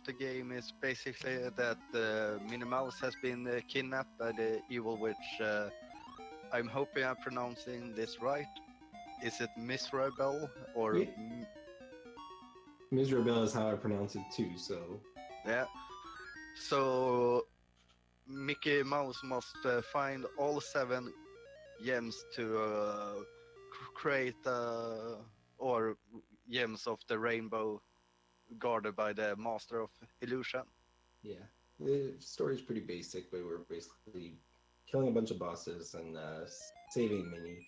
the game is basically that Minnie Mouse has been kidnapped by the evil witch. I'm hoping I'm pronouncing this right. Is it Miserable or? Yeah. Miserable is how I pronounce it too. So Yeah. So Mickey Mouse must find all 7 gems to create or gems of the rainbow guarded by the Master of Illusion. yeah, the story's pretty basic, but we're basically killing a bunch of bosses and saving Minnie.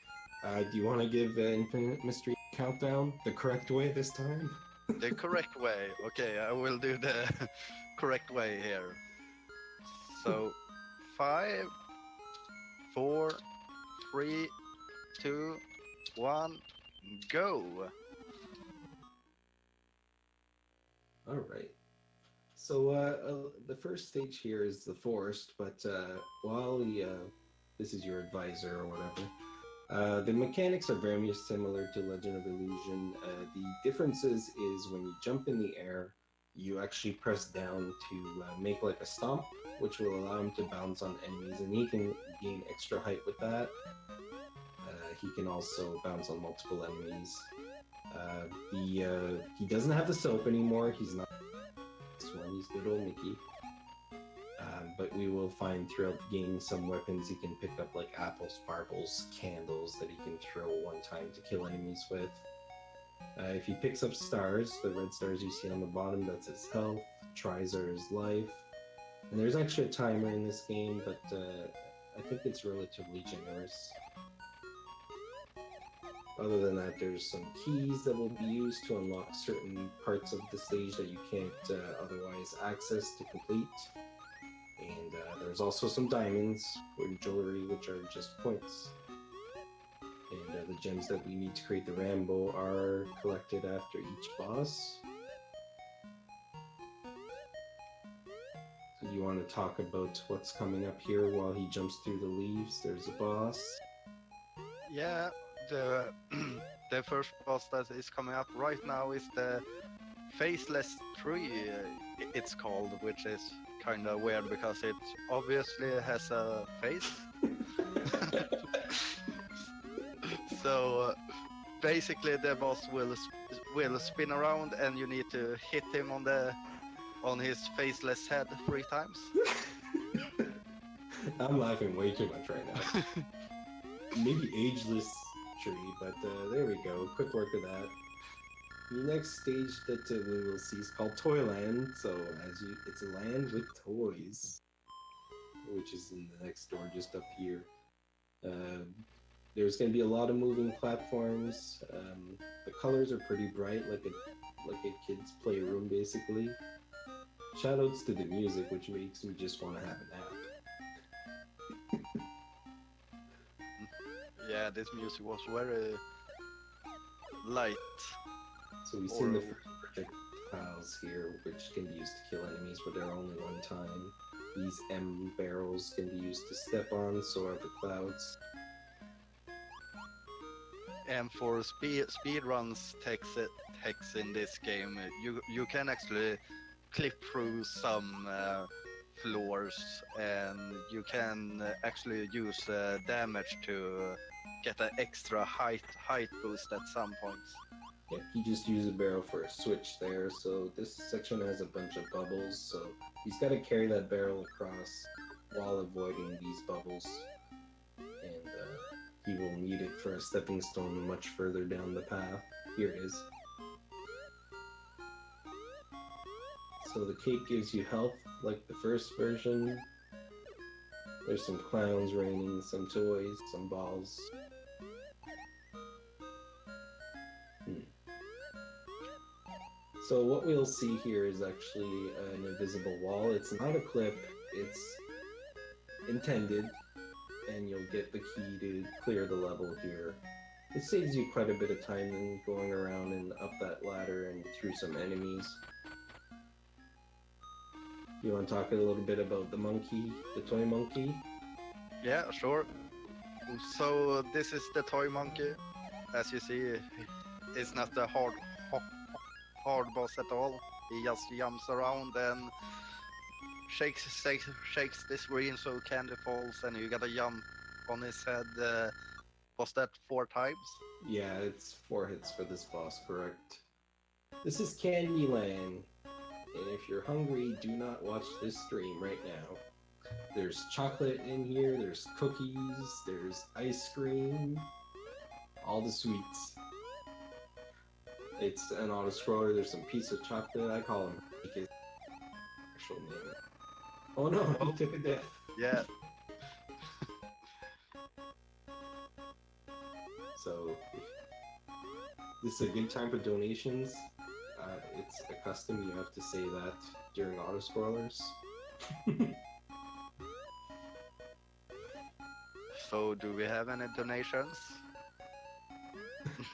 Do you want to give Infinite Mystery countdown the correct way this time? The correct way. Okay, I will do the correct way here. So 5, 4, 3, 2, 1, go. All right. So the first stage here is the forest, but while this is your advisor or whatever, the mechanics are very similar to Legend of Illusion. The differences is when you jump in the air, you actually press down to make like a stomp, which will allow him to bounce on enemies, and he can gain extra height with that. He can also bounce on multiple enemies. He doesn't have the soap anymore. He's not this one. He's good old Mickey. But we will find throughout the game some weapons he can pick up, like apples, marbles, candles that he can throw one time to kill enemies with. If he picks up stars, the red stars you see on the bottom, that's his health. Tries are his life. And there's actually a timer in this game, but I think it's relatively generous. Other than that, there's some keys that will be used to unlock certain parts of the stage that you can't otherwise access to complete. And there's also some diamonds or jewelry, which are just points. And the gems that we need to create the Rambo are collected after each boss. So you want to talk about what's coming up here while he jumps through the leaves? There's a boss. Yeah, the the first boss that is coming up right now is the Faceless Tree, it's called, which is kind of weird because it obviously has a face. So basically the boss will spin around and you need to hit him on his faceless head 3 times. I'm laughing way too much right now. Maybe ageless tree, but there we go. Quick work of that. The next stage that we will see is called Toyland. So it's a land with toys, which is in the next door just up here. There's going to be a lot of moving platforms. The colors are pretty bright, like a kid's playroom, basically. Shoutouts to the music, which makes me just want to have a nap. Yeah, this music was very light. So we see the projectiles here, which can be used to kill enemies, but they're only one time. These M barrels can be used to step on, so are the clouds. And for speed runs text in this game, you can actually clip through some floors, and you can actually use damage to get an extra height boost at some points. Yeah, he just used a barrel for a switch there, so this section has a bunch of bubbles, so he's got to carry that barrel across while avoiding these bubbles. And he will need it for a stepping stone much further down the path. Here it is. So the cape gives you health like the first version. There's some clowns raining, some toys, some balls. So what we'll see here is actually an invisible wall. It's not a clip, it's intended, and you'll get the key to clear the level here. It saves you quite a bit of time in going around and up that ladder and through some enemies. You want to talk a little bit about the monkey, the toy monkey? Yeah, sure. So this is the toy monkey. As you see, it's not a hard boss at all. He just jumps around and shakes the screen so candy falls, and you gotta jump on his head. Was that 4 times? Yeah, it's 4 hits for this boss, correct? This is Candyland, and if you're hungry, do not watch this stream right now. There's chocolate in here, there's cookies, there's ice cream, all the sweets. It's an auto-scroller, there's some piece of chocolate, I call him his actual name. Oh no, he took a death. Yeah. So, this is a good time for donations. It's a custom, you have to say that during auto-scrollers. So, do we have any donations?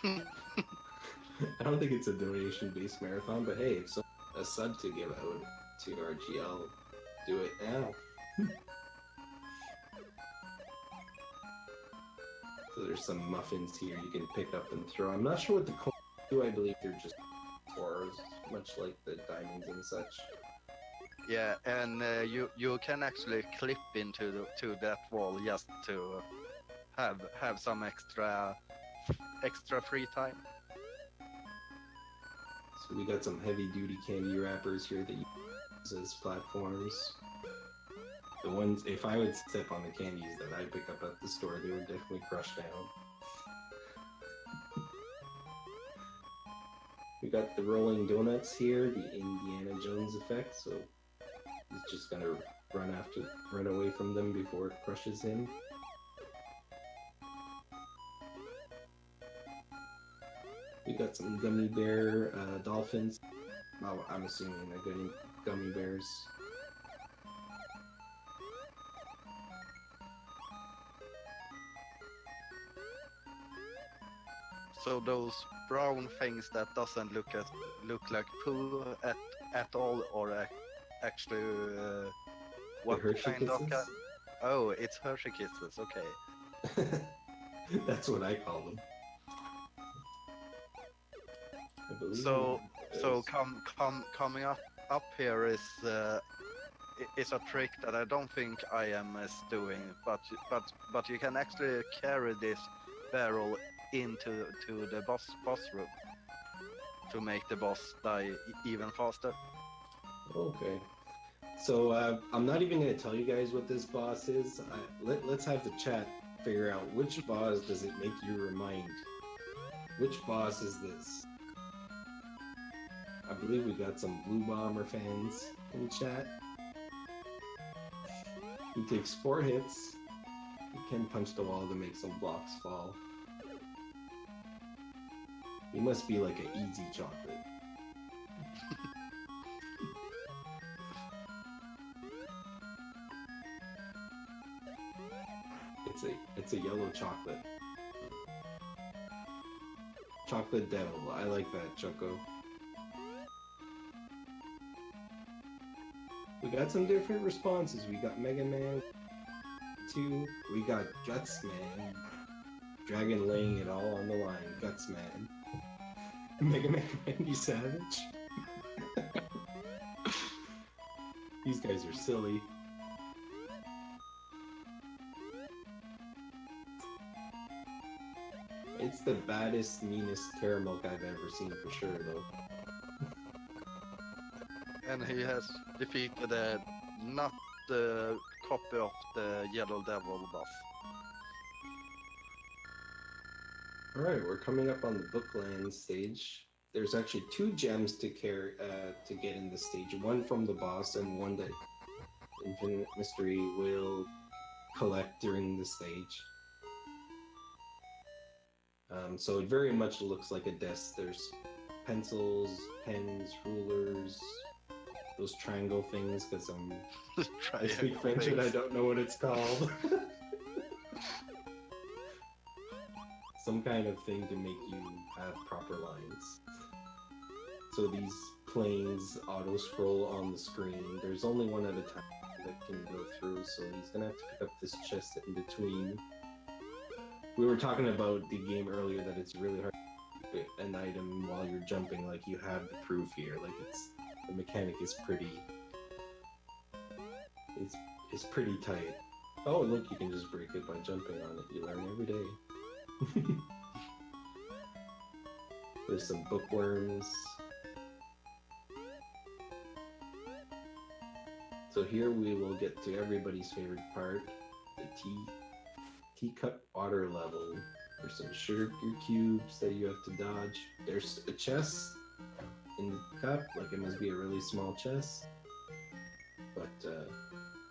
I don't think it's a donation-based marathon, but hey, if someone a sub to give out to RGL, do it now. So there's some muffins here you can pick up and throw. I'm not sure what the coins do. I believe they're just ores, much like the diamonds and such. Yeah, and you can actually clip into to that wall just to have some extra free time. So we got some heavy-duty candy wrappers here that you use as platforms. The ones, if I would step on the candies that I pick up at the store, they would definitely crush down. We got the rolling donuts here, the Indiana Jones effect, so he's just gonna run away from them before it crushes him. We got some gummy bear dolphins. Oh, I'm assuming they're getting gummy bears. So those brown things that doesn't look like poo at all, or actually what Hershey kind of? Kisses? Oh, it's Hershey Kisses. Okay. That's what I call them. I believe So it so is. coming up here is a trick that I don't think I am doing, but you can actually carry this barrel into the boss room to make the boss die even faster. Okay. So I'm not even going to tell you guys what this boss is. Let's have the chat figure out which boss does it make you remind. Which boss is this? I believe we got some Blue Bomber fans in chat. He takes 4 hits. He can punch the wall to make some blocks fall. He must be like an easy chocolate. It's a yellow chocolate. Chocolate Devil. I like that, Choco. We got some different responses. We got Mega Man 2. We got Guts Man. Dragon laying it all on the line. Guts Man. Mega Man Randy Savage. These guys are silly. It's the baddest, meanest caramel I've ever seen for sure, though. And he has defeated not the copy of the Yellow Devil boss. Alright, we're coming up on the Bookland stage. There's actually 2 gems to get in this stage. One from the boss and one that Infinite Mystery will collect during the stage. So it very much looks like a desk. There's pencils, pens, rulers, those triangle things, because I speak French and I don't know what it's called. Some kind of thing to make you have proper lines. So these planes auto-scroll on the screen. There's only one at a time that can go through, so he's gonna have to pick up this chest in between. We were talking about the game earlier that it's really hard to pick an item while you're jumping. Like, you have the proof here. Like, the mechanic is pretty. It's pretty tight. Oh, look, you can just break it by jumping on it. You learn every day. There's some bookworms. So here we will get to everybody's favorite part, the teacup water level. There's some sugar cubes that you have to dodge. There's a chest in the cup, like it must be a really small chest. But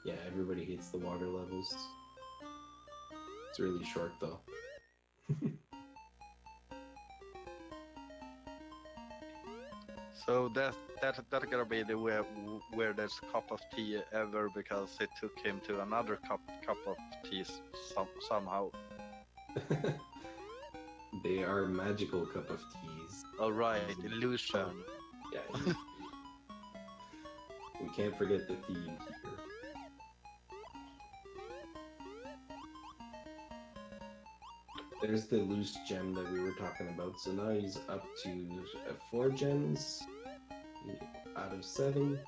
yeah, everybody hates the water levels. It's really short though. So that's gonna be the weirdest cup of tea ever, because it took him to another cup of tea somehow. They are magical cup of teas. Alright, illusion. Yeah. We can't forget the theme here. There's the loose gem that we were talking about. So now he's up to 4 gems out of 7.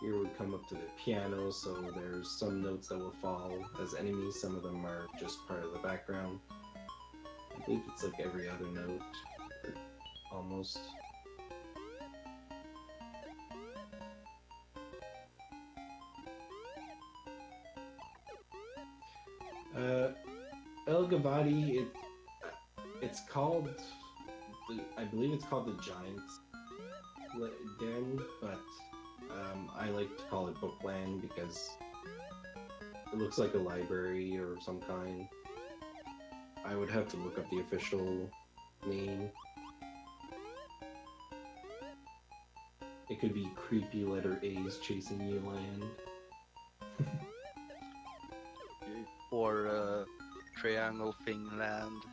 Here we come up to the piano, so there's some notes that will fall as enemies. Some of them are just part of the background. I believe it's like every other note, or almost. El Gavati, it's called, I believe it's called the Giant's Den, but I like to call it Bookland because it looks like a library or some kind. I would have to look up the official name. It could be creepy letter A's chasing you land. Or Triangle Finland.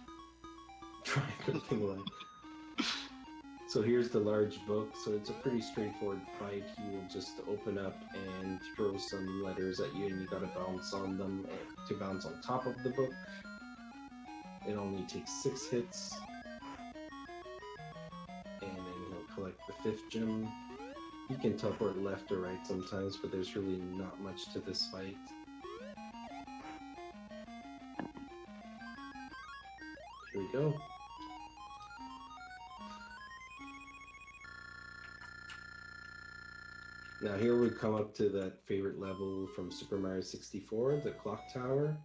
Triangle Finland. So here's the large book. So it's a pretty straightforward fight. He will just open up and throw some letters at you, and you gotta bounce on them to bounce on top of the book. It only takes 6 hits. And then he'll collect the 5th gem. He can teleport left or right sometimes, but there's really not much to this fight. Here we go. Now here we come up to that favorite level from Super Mario 64, the clock tower.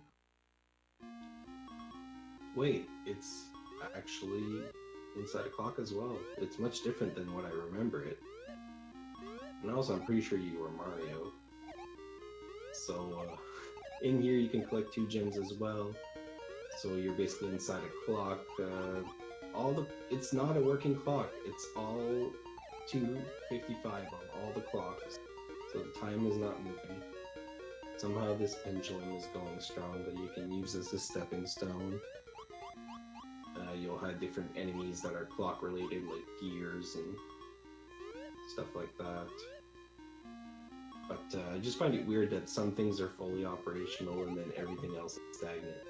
Wait, it's actually inside a clock as well. It's much different than what I remember it. And also I'm pretty sure you were Mario. So in here you can collect 2 gems as well. So you're basically inside a clock. It's not a working clock. It's all 2:55 on all the clocks. So the time is not moving. Somehow this pendulum is going strong that you can use as a stepping stone. You'll have different enemies that are clock related, like gears and stuff like that. But I just find it weird that some things are fully operational and then everything else is stagnant.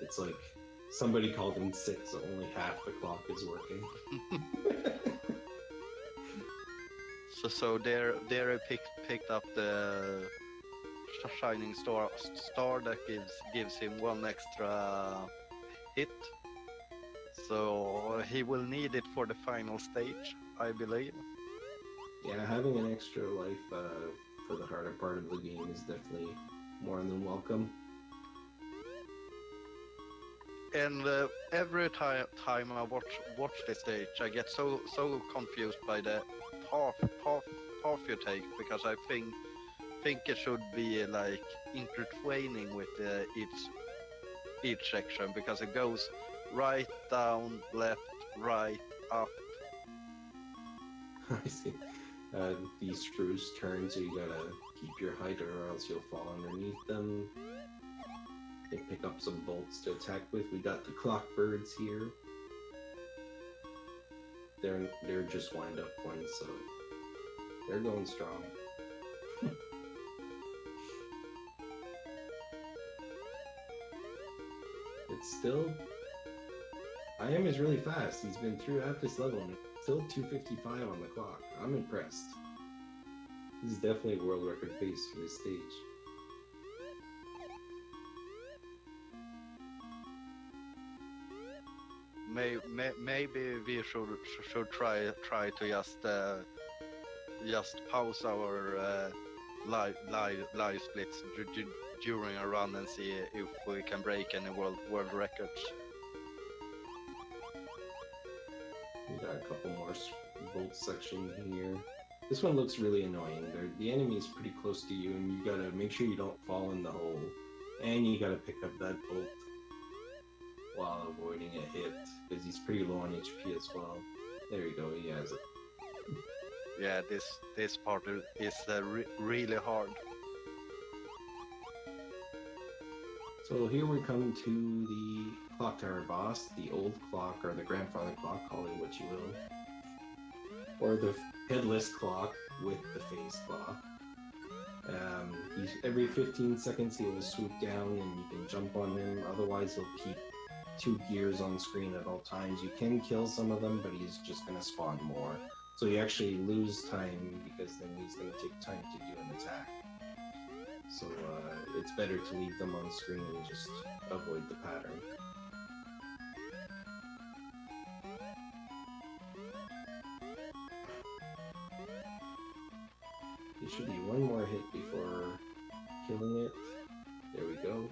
It's like somebody called in sick, so only half the clock is working. So there I picked up the shining star that gives him 1 extra hit. So he will need it for the final stage, I believe. Yeah, having an extra life for the harder part of the game is definitely more than welcome. And every time I watch this stage, I get so confused by the path you take, because I think it should be like intertwining with each section, because it goes right, down, left, right, up. I see. These screws turn, so you gotta keep your height or else you'll fall underneath them. They pick up some bolts to attack with. We got the clock birds here. They're just wind up ones, so they're going strong. It's still... I am is really fast. He's been through half this level and it's still 2:55 on the clock. I'm impressed. This is definitely a world record pace for this stage. Maybe we should try to just pause our live splits during a run and see if we can break any world records. We got a couple more bolt section here. This one looks really annoying. The enemy is pretty close to you, and you gotta make sure you don't fall in the hole. And you gotta pick up that bolt while avoiding a hit, because he's pretty low on HP as well. There you go, he has it. Yeah, this part is really hard. So here we come to the clock tower boss, the old clock, or the grandfather clock, call it what you will. Or the headless clock with the face clock. Every 15 seconds he will swoop down and you can jump on him, otherwise he'll keep 2 gears on screen at all times. You can kill some of them, but he's just going to spawn more. So you actually lose time because then he's going to take time to do an attack. So it's better to leave them on screen and just avoid the pattern. There should be one more hit before killing it. There we go.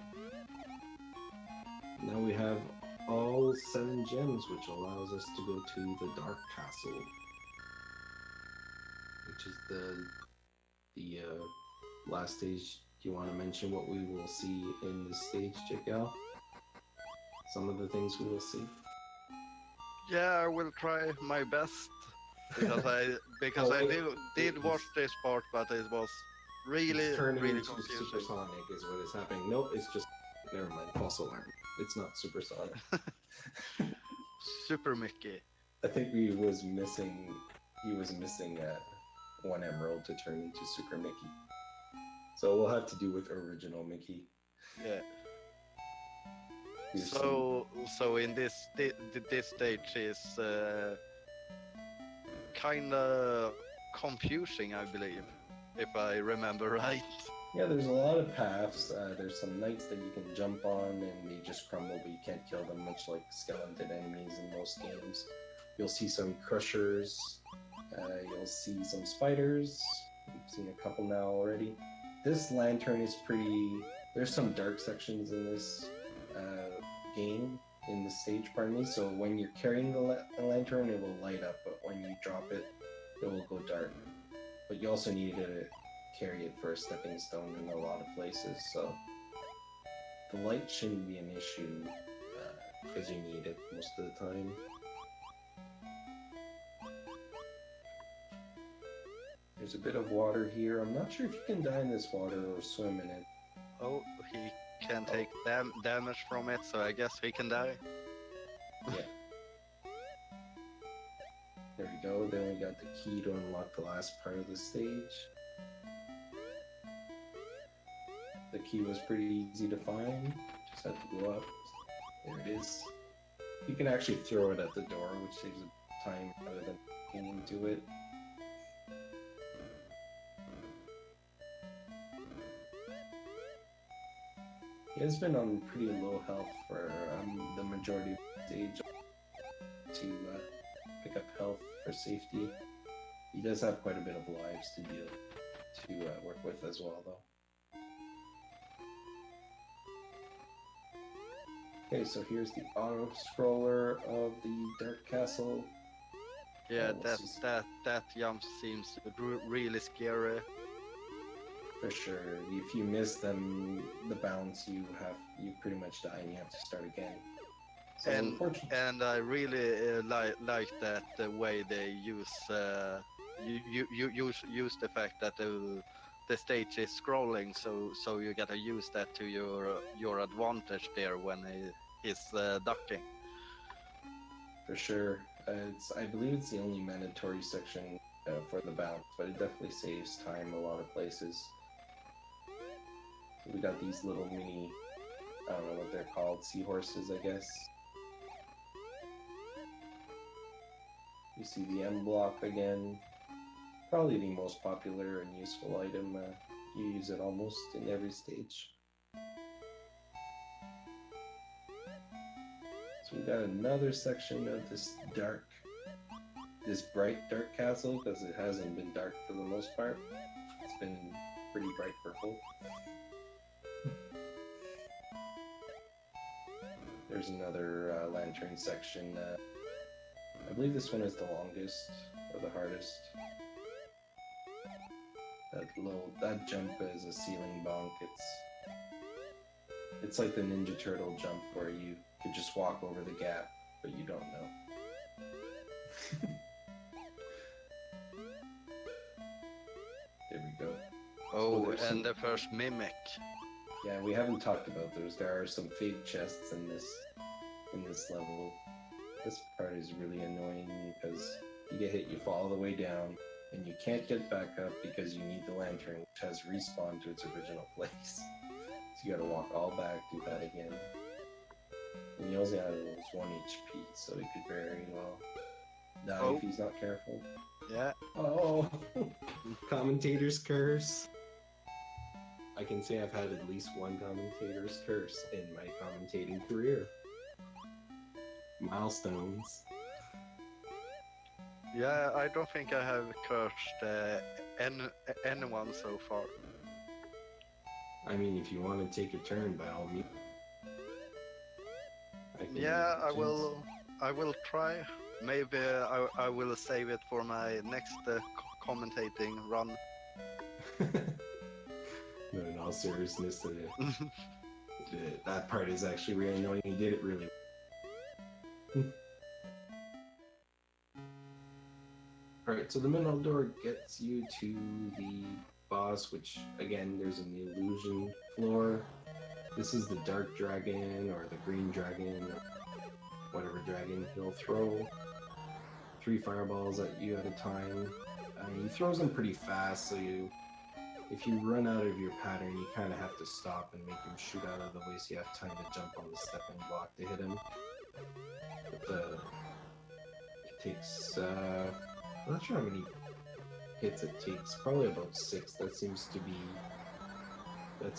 Now we have all 7 gems, which allows us to go to the Dark Castle, which is the last stage. Do you want to mention what we will see in this stage, Jakel? Some of the things we will see. Yeah, I will try my best because I did watch this part, but it was really confusing. Supersonic is what is happening. Nope, it's just never mind. False alarm. It's not supersonic. Super Mickey. I think he was missing 1 emerald to turn into Super Mickey. So we'll have to do with original Mickey. Yeah. So in this stage is kind of confusing, I believe, if I remember right. Yeah, there's a lot of paths. There's some knights that you can jump on and they just crumble, but you can't kill them, much like skeleton enemies in most games. You'll see some crushers. You'll see some spiders. We've seen a couple now already. This lantern is pretty... There's some dark sections in this game, in the stage, pardon me. So when you're carrying the lantern, it will light up, but when you drop it, it will go dark. But you also need to carry it for a stepping stone in a lot of places, so the light shouldn't be an issue because you need it most of the time. There's a bit of water here. I'm not sure if you can die in this water or swim in it. Oh, he can take damage from it, so I guess he can die. Yeah. There we go. Then we got the key to unlock the last part of the stage. The key was pretty easy to find. Just had to go up. There it is. You can actually throw it at the door, which saves time rather than getting into it. He has been on pretty low health for the majority of the stage to pick up health for safety. He does have quite a bit of lives to work with as well, though. Okay, so here's the auto scroller of the Dark Castle. Yeah, that jump seems really scary. For sure. If you miss them, the bounce you pretty much die and you have to start again. So and I really like that the way they use use the fact that the stage is scrolling, so you gotta use that to your advantage there when he's ducking. For sure. I believe it's the only mandatory section for the bounce, but it definitely saves time a lot of places. So we got these little mini, I don't know what they're called, seahorses, I guess. You see the M block again. Probably the most popular and useful item. You use it almost in every stage. So we got another section of this bright dark castle, because it hasn't been dark for the most part. It's been pretty bright purple. There's another lantern section. I believe this one is the longest or the hardest. That jump is a ceiling bonk. It's like the Ninja Turtle jump where you could just walk over the gap, but you don't know. There we go. Oh, and the first mimic. Yeah, we haven't talked about those. There are some fake chests in this level. This part is really annoying because you get hit, you fall all the way down, and you can't get back up because you need the lantern, which has respawned to its original place. So you gotta walk all back, do that again. And he also has 1 HP, so he could very well die if he's not careful. Yeah. Oh, commentator's curse. I can say I've had at least one commentator's curse in my commentating career. Milestones. Yeah, I don't think I have cursed anyone so far. I mean, if you want to take a turn, by all means. Yeah, I will try. Maybe I will save it for my next commentating run. No, in all seriousness, that part is actually really annoying. He did it really well. Alright, so the middle door gets you to the boss, which, again, there's an illusion floor. This is the dark dragon, or the green dragon, or whatever dragon. He'll throw 3 fireballs at you at a time. He throws them pretty fast, so if you run out of your pattern, you kind of have to stop and make him shoot out of the way, so you have time to jump on the stepping block to hit him. But it takes, I'm not sure how many hits it takes. Probably about 6. That seems to be the...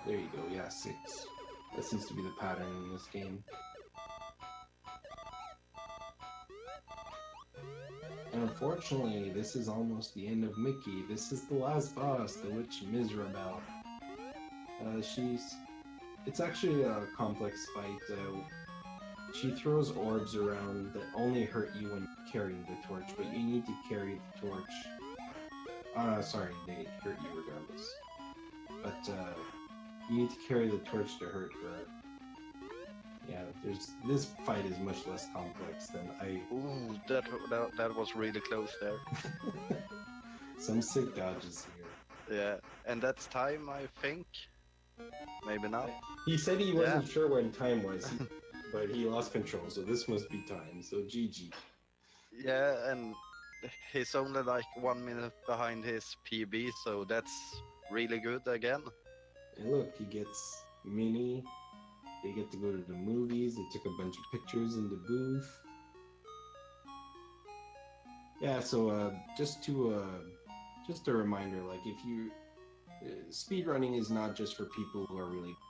There you go, yeah, 6. That seems to be the pattern in this game. And unfortunately, this is almost the end of Mickey. This is the last boss, the Witch Mizrabel. It's actually a complex fight. She throws orbs around that only hurt you when you're carrying the torch, but you need to carry the torch. Sorry, they hurt you regardless. But you need to carry the torch to hurt her. Yeah, this fight is much less complex than I... Ooh, that was really close there. Some sick dodges here. Yeah, and that's time, I think. Maybe not. He said he wasn't sure when time was, but he lost control, so this must be time, so GG. Yeah, and he's only like 1 minute behind his PB, so that's really good again. And look, he gets Minnie. They get to go to the movies. They took a bunch of pictures in the booth. Yeah, so just a reminder, like if you speedrunning is not just for people who are really